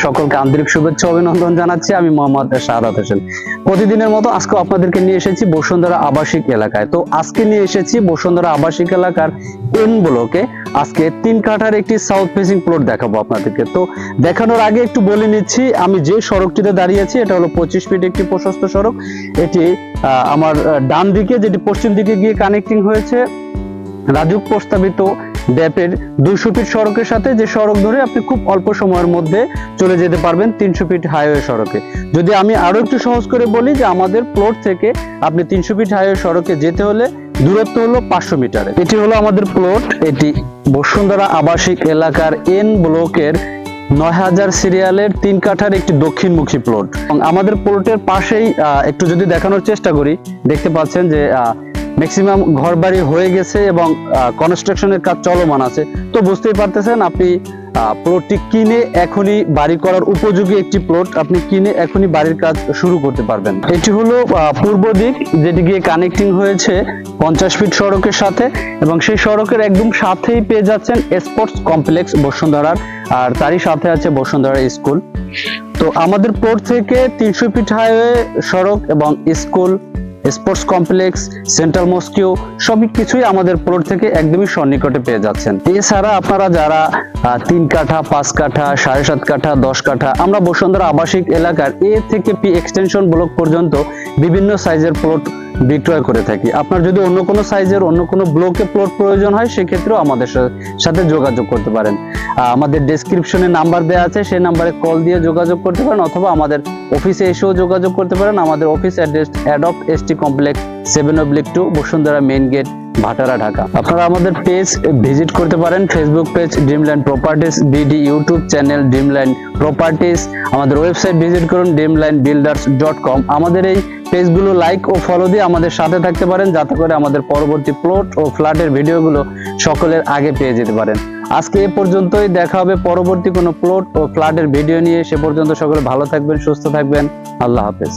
সকলকে আন্তরিক শুভেচ্ছা অভিনন্দন জানাচ্ছি। আমি মোহাম্মদ শাহাদাত হোসেন। প্রতিদিনের মতো আজকে আপনাদেরকে নিয়ে এসেছি বসুন্ধরা আবাসিক এলাকায়। তো আজকে নিয়ে এসেছি বসুন্ধরা আবাসিক এলাকার এন ব্লকে। আজকে 3 কাঠার একটি সাউথ ফেসিং প্লট দেখাবো আপনাদেরকে। তো দেখানোর আগে একটু বলে নিচ্ছি, আমি যে সড়কটিতে দাঁড়িয়ে আছি এটা হলো 25 ফিট একটি প্রশস্ত সড়ক। এটি আমার ডান দিকে, যেটি পশ্চিম দিকে গিয়ে কানেক্টিং হয়েছে রাজুক প্রস্তাবিত ড্যাপের 200 ফিট সড়কের সাথে, যে সড়ক ধরে আপনি খুব অল্প সময়ের মধ্যে চলে যেতে পারবেন 300 ফিট হাইওয়ে সড়কে। যদি আমি আরো একটু সহজ করে বলি যে আমাদের প্লট থেকে আপনি 300 ফিট হাইওয়ে সড়কে যেতে হলে দূরত্ব হলো 500 মিটারে। এটি হলো আমাদের প্লট। এটি বসুন্ধরা আবাসিক এলাকার এন ব্লকের 9000 সিরিয়ালের 3 কাঠার একটি দক্ষিণমুখী প্লট। এবং আমাদের প্লটের পাশেই একটু যদি দেখানোর চেষ্টা করি, দেখতে পাচ্ছেন যে ম্যাক্সিমাম ঘরবাড়ি হয়ে গেছে এবং কনস্ট্রাকশনের কাজ চলমান আছে। তো বুঝতেই পারতেছেন, আপনি প্লটটি কিনে এখনই বাড়ি করার উপযোগী একটি প্লট। আপনি কিনে এখনই বাড়ির কাজ শুরু করতে পারবেন। এটি হলো পূর্ব দিক, যেটি গিয়ে কানেক্টিং হয়েছে 50 ফিট সড়কের সাথে, এবং সেই সড়কের একদম সাথেই পেয়ে যাচ্ছেন স্পোর্টস কমপ্লেক্স বসুন্ধরার, আর তারই সাথে আছে বসুন্ধরা স্কুল। তো আমাদের প্লট থেকে 300 ফিট হাইওয়ে সড়ক এবং স্কুল, স্পোর্টস কমপ্লেক্স, সেন্ট্রাল মস্কিও সবকিছুই আমাদের প্লট থেকে একদমই সন্নিকটে পেয়ে যাচ্ছেন। এছাড়া আপনারা যারা 3 কাঠা, 5 কাঠা, 7.5 কাঠা, 10 কাঠা, আমরা বসুন্ধরা আবাসিক এলাকার এ থেকে পি এক্সটেনশন ব্লক পর্যন্ত বিভিন্ন সাইজের প্লট বিক্রয় করে থাকি। আপনার যদি অন্য কোনো সাইজের, অন্য কোনো ব্লকে প্লট প্রয়োজন হয়, সেক্ষেত্রেও আমাদের সাথে যোগাযোগ করতে পারেন। আমাদের ডেসক্রিপশনে নাম্বার দেওয়া আছে, সেই নাম্বারে কল দিয়ে যোগাযোগ করতে পারেন, অথবা আমাদের অফিসে এসেও যোগাযোগ করতে পারেন। আমাদের অফিস অ্যাড্রেস অ্যাডপ ST complex 7/2 Bashundhara main gate, Bhatara, Dhaka. আপনারা আমাদের পেজ ভিজিট করতে পারেন, Facebook page Dreamland Properties BD, YouTube channel Dreamland Properties, আমাদের ওয়েবসাইট ভিজিট করুন dreamlandbuilders.com। আমাদের এই পেজগুলো লাইক ও ফলো দিয়ে আমাদের সাথে থাকতে পারেন, যাতে করে আমাদের পরবর্তী প্লট ও ফ্ল্যাটের ভিডিওগুলো সকলের আগে পেয়ে যেতে পারেন। আজকে এ পর্যন্তই, দেখা হবে পরবর্তী কোনো প্লট ও ফ্ল্যাটের ভিডিও নিয়ে। সে পর্যন্ত সকলে ভালো থাকবেন, সুস্থ থাকবেন। আল্লাহ হাফেজ।